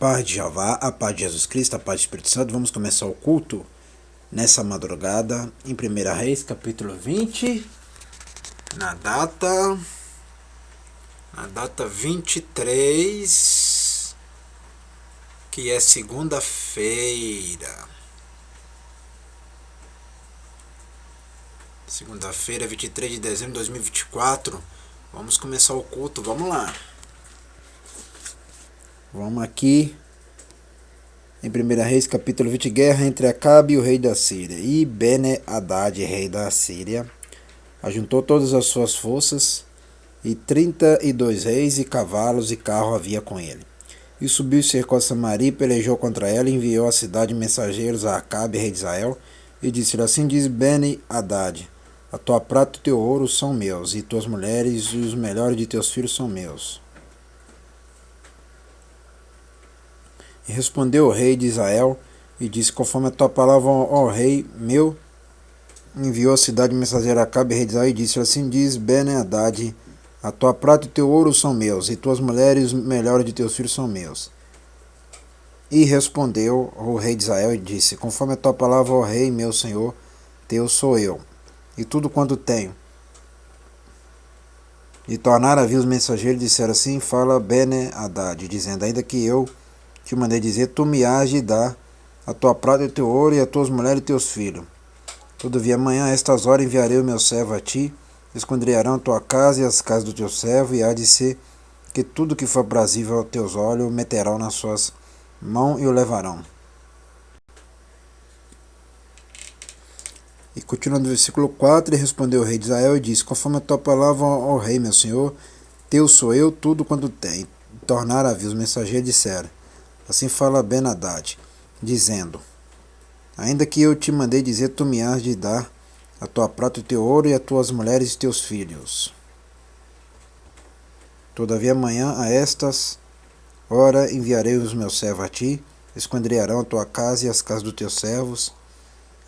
paz de Jeová, a paz de Jesus Cristo, a paz do Espírito Santo. Vamos começar o culto nessa madrugada em 1 Reis, capítulo 20, na data 23, que é segunda-feira. Segunda-feira, 23 de dezembro de 2024. Vamos começar o culto, vamos lá. Vamos aqui em 1 Reis, capítulo 20, guerra entre Acabe e o rei da Síria. E Bene-Hadad, rei da Síria, ajuntou todas as suas forças, e 32 reis e cavalos e carro havia com ele. E subiu e cercou Samaria e pelejou contra ela, e enviou à cidade mensageiros a Acabe, rei de Israel, e disse-lhe: assim diz Bene-Hadad: a tua prata e o teu ouro são meus, e tuas mulheres e os melhores de teus filhos são meus. E respondeu o rei de Israel e disse: conforme a tua palavra, ó rei meu. Enviou a cidade mensageiro a Acabe, rei de Israel, e disse: assim diz Bene-Hadad: a tua prata e teu ouro são meus, e tuas mulheres e os melhores de teus filhos são meus. E respondeu o rei de Israel e disse: conforme a tua palavra, ó rei meu senhor, teu sou eu, e tudo quanto tenho. E tornaram a vir os mensageiros e disseram: assim fala Bene-Hadad, dizendo: ainda que eu te mandei dizer, tu me hás de dar a tua prata e o teu ouro, e as tuas mulheres e teus filhos. Todavia amanhã a estas horas enviarei o meu servo a ti, esquadrinharão a tua casa e as casas do teu servo, e há de ser que tudo que for aprazível aos teus olhos meterão nas suas mãos e o levarão. E continuando no versículo 4, e respondeu o rei de Israel e disse: conforme a tua palavra, ó rei meu senhor, teu sou eu, tudo quanto tem. E tornaram a vir os mensageiros e disseram: assim fala Bene-Hadad, dizendo: ainda que eu te mandei dizer, tu me hás de dar a tua prata e o teu ouro, e as tuas mulheres e teus filhos. Todavia amanhã a estas horas enviarei os meus servos a ti, esquadrinharão a tua casa e as casas dos teus servos,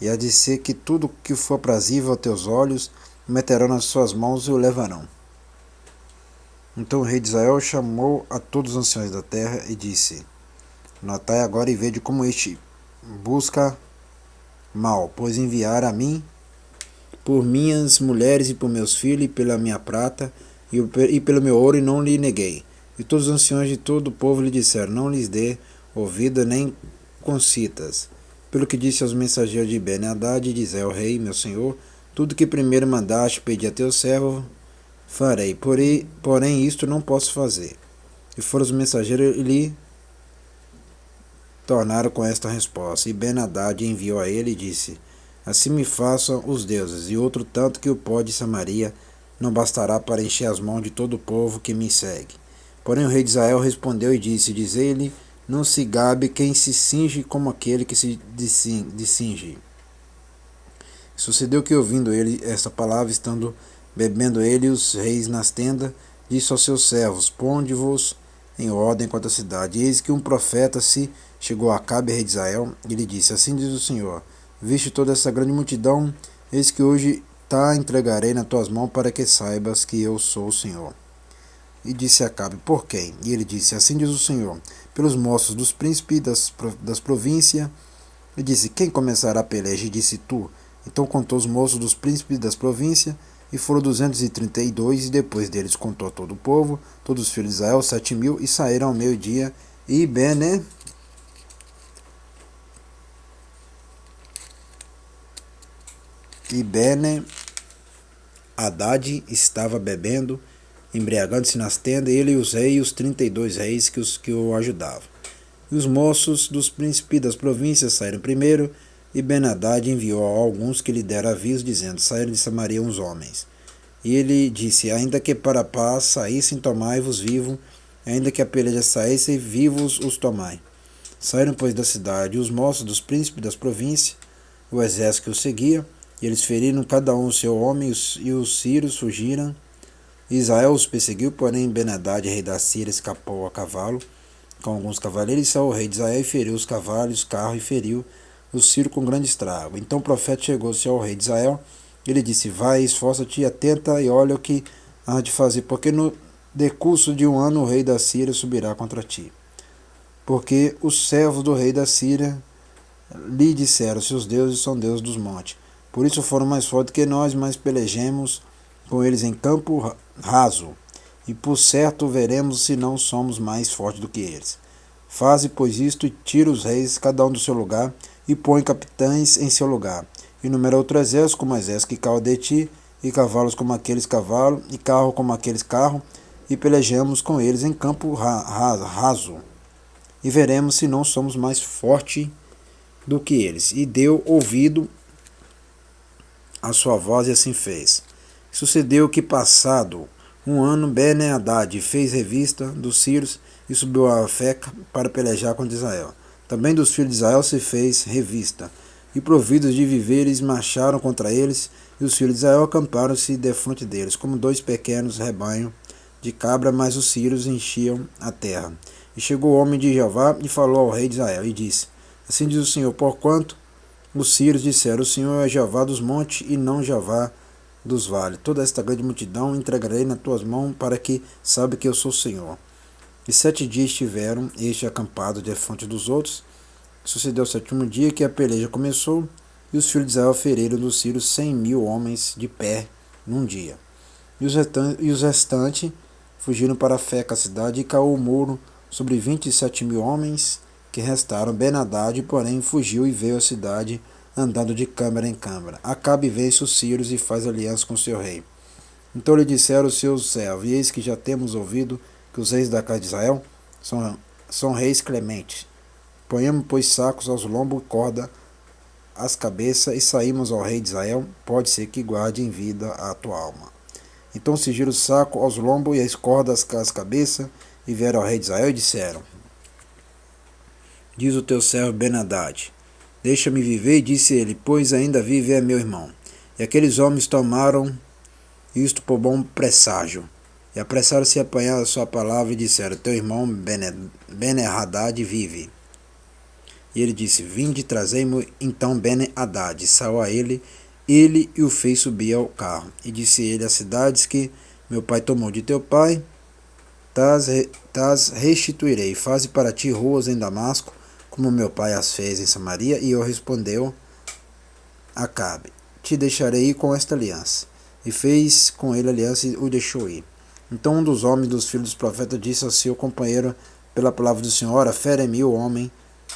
e há de ser que tudo que for aprazível aos teus olhos meterão nas suas mãos e o levarão. Então o rei de Israel chamou a todos os anciões da terra e disse: notai agora e vede como este busca mal, pois enviar a mim por minhas mulheres e por meus filhos, e pela minha prata e pelo meu ouro, e não lhe neguei. E todos os anciões de todo o povo lhe disseram: não lhes dê ouvida nem concitas. Pelo que disse aos mensageiros de Bene-Hadad, diz: o rei, meu senhor, tudo que primeiro mandaste pedir a teu servo, farei, porém isto não posso fazer. E foram os mensageiros e lhe tornaram com esta resposta. E Bene-Hadad enviou a ele e disse: assim me façam os deuses, e outro tanto que o pó de Samaria não bastará para encher as mãos de todo o povo que me segue. Porém o rei de Israel respondeu e disse: diz-lhe, não se gabe quem se cinge como aquele que se discinge. Sucedeu que, ouvindo ele esta palavra, estando bebendo ele e os reis nas tendas, disse aos seus servos: ponde-vos em ordem contra a cidade. E eis que um profeta se chegou a Acabe, rei de Israel, e lhe disse: assim diz o Senhor: viste toda essa grande multidão, eis que hoje te entregarei nas tuas mãos, para que saibas que eu sou o Senhor. E disse Acabe: por quem? E ele disse: assim diz o Senhor: pelos moços dos príncipes das províncias. E disse: quem começará a peleja? E disse: tu. Então contou os moços dos príncipes das províncias, e foram 232, e depois deles contou todo o povo, todos os filhos de Israel, 7.000, e saíram ao meio-dia. E Bene-Hadad estava bebendo, embriagando-se nas tendas, ele e os reis, e os 32 reis que o ajudavam. E os moços dos príncipes das províncias saíram primeiro, e Bene-Hadad enviou a alguns que lhe deram aviso, dizendo: saíram de Samaria uns homens. E ele disse: ainda que para a paz saíssem, tomai-vos vivo, ainda que a peleja saísse, vivos os tomai. Saíram, pois, da cidade os moços dos príncipes das províncias, o exército que os seguia, e eles feriram cada um o seu homem, e os sírios fugiram. Israel os perseguiu, porém Bene-Hadad, rei da Síria, escapou a cavalo, com alguns cavaleiros, e saiu o rei de Israel, e feriu os cavalos, os carros, e feriu os sírios com grande estrago. Então o profeta chegou-se ao rei de Israel, e ele disse: vai, esforça-te, atenta, e olha o que há de fazer, porque no decurso de um ano o rei da Síria subirá contra ti. porque os servos do rei da Síria lhe disseram: seus deuses são deuses dos montes. Por isso foram mais fortes que nós, mas pelejemos com eles em campo raso. E por certo veremos se não somos mais fortes do que eles. Faze, pois, isto, e tira os reis, cada um do seu lugar, e põe capitães em seu lugar. E numera outro exército como exército que caiu de ti, e cavalos como aqueles cavalos, e carro como aqueles carro, e pelejemos com eles em campo raso. E veremos se não somos mais fortes do que eles. E deu ouvido a sua voz, e assim fez. Sucedeu que, passado um ano, Ben-Hadad fez revista dos sírios e subiu a Afeca para pelejar contra Israel. Também dos filhos de Israel se fez revista, e providos de víveres marcharam contra eles, e os filhos de Israel acamparam-se defronte deles, como dois pequenos rebanhos de cabra, mas os sírios enchiam a terra. E chegou o homem de Jeová e falou ao rei de Israel, e disse: assim diz o Senhor, porquanto os sírios disseram: o Senhor é Jeová dos montes e não Jeová dos vales. Toda esta grande multidão entregarei nas tuas mãos, para que saiba que eu sou o Senhor. E 7 dias estiveram este acampado defronte dos outros. Sucedeu o 7º dia que a peleja começou, e os filhos de Israel feriram dos sírios 100.000 homens de pé num dia. E os restantes fugiram para Feca, a cidade, e caiu o muro sobre 27.000 homens que restaram. Ben-Hadad, porém, fugiu e veio à cidade, andando de câmara em câmara. Acabe vence os sírios e faz aliança com seu rei. Então lhe disseram os seus servos: eis que já temos ouvido que os reis da casa de Israel são reis clementes. Ponhamos, pois, sacos aos lombos e corda às cabeças, e saímos ao rei de Israel. Pode ser que guarde em vida a tua alma. Então cingiram o saco aos lombos e as cordas às cabeças, e vieram ao rei de Israel e disseram: diz o teu servo Ben-Hadad: deixa-me viver. E disse ele: pois ainda vive é meu irmão. E aqueles homens tomaram isto por bom presságio, e apressaram-se a apanhar a sua palavra, e disseram: teu irmão Ben-Hadad vive. E ele disse: vinde, trazei-mo então Ben-Hadad. Saiu a ele e o fez subir ao carro. E disse ele: as cidades que meu pai tomou de teu pai, tas restituirei. Faze para ti ruas em Damasco, como meu pai as fez em Samaria. E eu respondeu Acabe: te deixarei ir com esta aliança. E fez com ele aliança e o deixou ir. Então um dos homens dos filhos dos profetas disse ao seu companheiro pela palavra do Senhor: ora, fere-me. O homem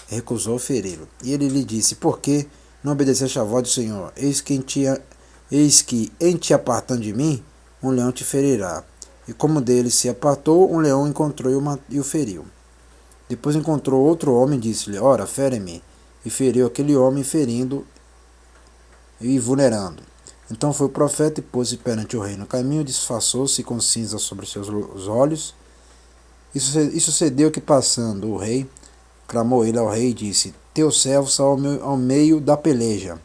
recusou feri-lo. E ele lhe disse: por que não obedeceste à voz do Senhor? Eis que em te apartando de mim, um leão te ferirá. E como dele se apartou, um leão encontrou e o feriu. Depois encontrou outro homem e disse-lhe: ora, fere-me. E feriu aquele homem, ferindo e vulnerando. Então foi o profeta e pôs-se perante o rei no caminho, disfarçou-se com cinza sobre seus olhos. E sucedeu que, passando o rei, clamou ele ao rei e disse: teu servo saiu ao meio da peleja.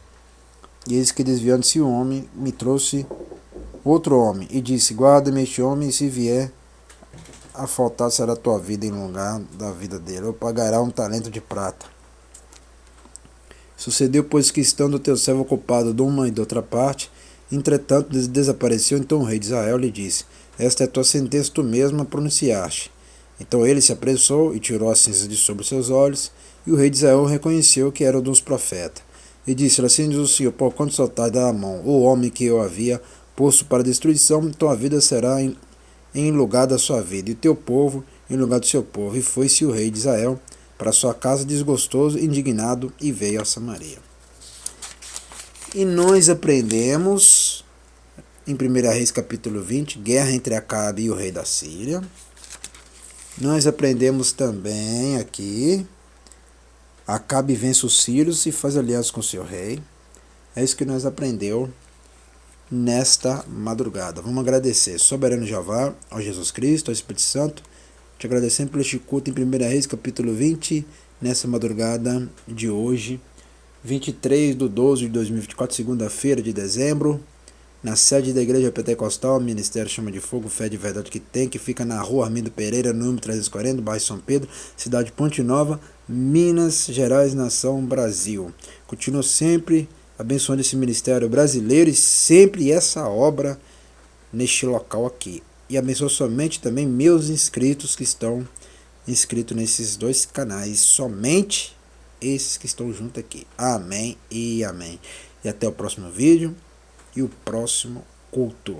E eis que, desviando-se o homem, me trouxe outro homem, e disse: guarda-me este homem, e se vier a faltar será a tua vida em lugar da vida dele, ou pagará 1 talento de prata. Sucedeu, pois, que, estando o teu servo ocupado de uma e de outra parte, entretanto desapareceu. Então o rei de Israel lhe disse: esta é a tua sentença, tu mesma pronunciaste. Então ele se apressou e tirou a cinza de sobre seus olhos, e o rei de Israel reconheceu que era um dos profetas. E disse-lhe: assim diz o Senhor, porquanto soltaste da mão o homem que eu havia posto para destruição, tua vida será em lugar da sua vida, e o teu povo em lugar do seu povo. E foi-se o rei de Israel para sua casa desgostoso, indignado, e veio a Samaria. E nós aprendemos em 1 Reis capítulo 20, guerra entre Acabe e o rei da Síria. Nós aprendemos também aqui, Acabe vence os sírios e faz aliança com seu rei. É isso que nós aprendemos nesta madrugada. Vamos agradecer, soberano Jeová, ao Jesus Cristo, ao Espírito Santo. Te agradecendo por este culto em 1 Reis capítulo 20, nessa madrugada de hoje, 23/12/2024, segunda-feira de dezembro, na sede da Igreja Pentecostal, Ministério Chama de Fogo, Fé de Verdade que tem, que fica na rua Armindo Pereira, número 340, bairro São Pedro, cidade de Ponte Nova, Minas Gerais, nação Brasil. Continuo sempre abençoando esse ministério brasileiro e sempre essa obra neste local aqui. E abençoo somente também meus inscritos que estão inscrito nesses dois canais, somente esses que estão juntos aqui. Amém e amém. E até o próximo vídeo e o próximo culto.